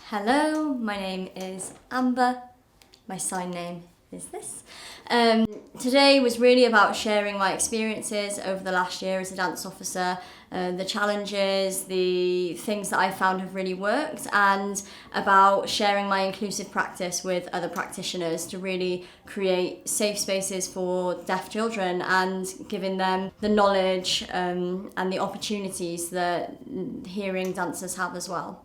Hello, my name is Amber. My sign name is this. Today was really about sharing my experiences over the last year as a dance officer, the challenges, the things that I found have really worked, and about sharing my inclusive practice with other practitioners to really create safe spaces for deaf children and giving them the knowledge and the opportunities that hearing dancers have as well.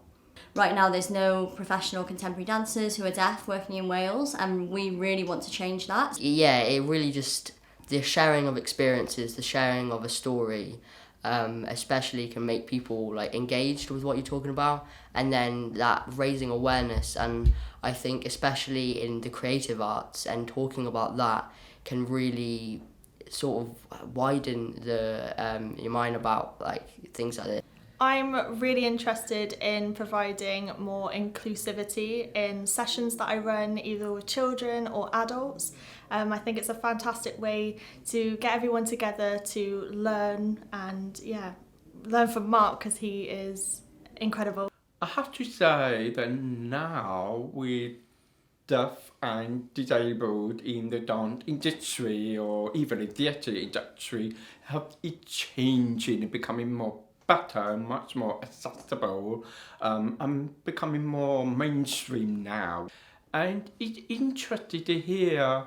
Right now there's no professional contemporary dancers who are deaf working in Wales, and we really want to change that. Yeah, it really just, the sharing of experiences, the sharing of a story, especially can make people like engaged with what you're talking about, and then that raising awareness, and I think especially in the creative arts and talking about that can really sort of widen the your mind about like things like this. I'm really interested in providing more inclusivity in sessions that I run either with children or adults. I think it's a fantastic way to get everyone together to learn and learn from Mark because he is incredible. I have to say that now with deaf and disabled in the dance industry or even the theatre industry, it changing and becoming more better, much more accessible, and becoming more mainstream now. And it's interesting to hear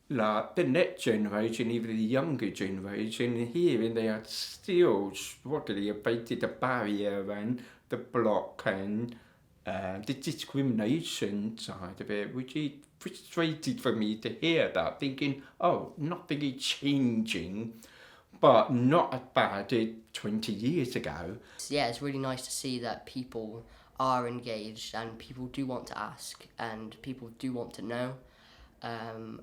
like the next generation, even the younger generation, hearing they are still struggling about the barrier and the block and the discrimination side of it, which is frustrating for me to hear that, thinking, oh, nothing is changing, but not as bad as 20 years ago. Yeah, it's really nice to see that people are engaged and people do want to ask and people do want to know,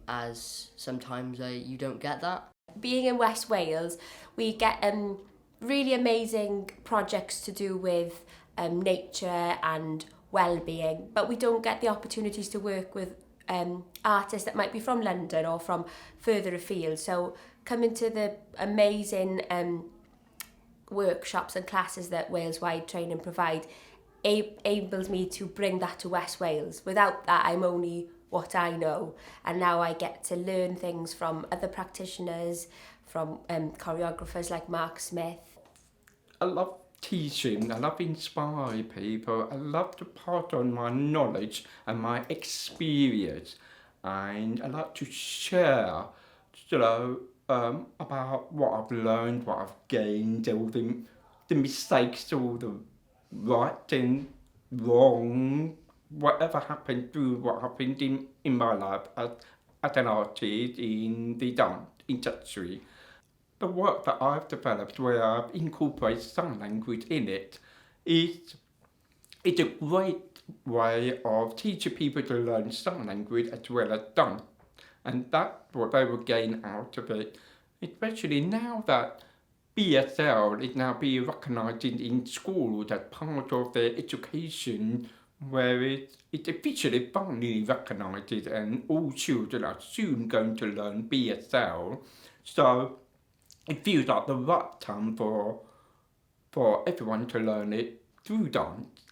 as sometimes you don't get that. Being in West Wales, we get really amazing projects to do with nature and well-being, but we don't get the opportunities to work with artists that might be from London or from further afield. So coming to the amazing workshops and classes that Wales-wide Training provide enables me to bring that to West Wales. Without that, I'm only what I know, and now I get to learn things from other practitioners, from choreographers like Mark Smith. I love teaching, I love inspiring people, I love to pass on my knowledge and my experience, and I like to share, about what I've learned, what I've gained, all the mistakes, all the right and wrong, whatever happened through what happened in my life as an artist in the dance industry. The work that I've developed where I've incorporated sign language in it is it's a great way of teaching people to learn sign language as well as dance. And that's what they will gain out of it. Especially now that BSL is now being recognised in schools as part of their education, where it's officially finally recognised and all children are soon going to learn BSL. So it feels like the right time for everyone to learn it through dance.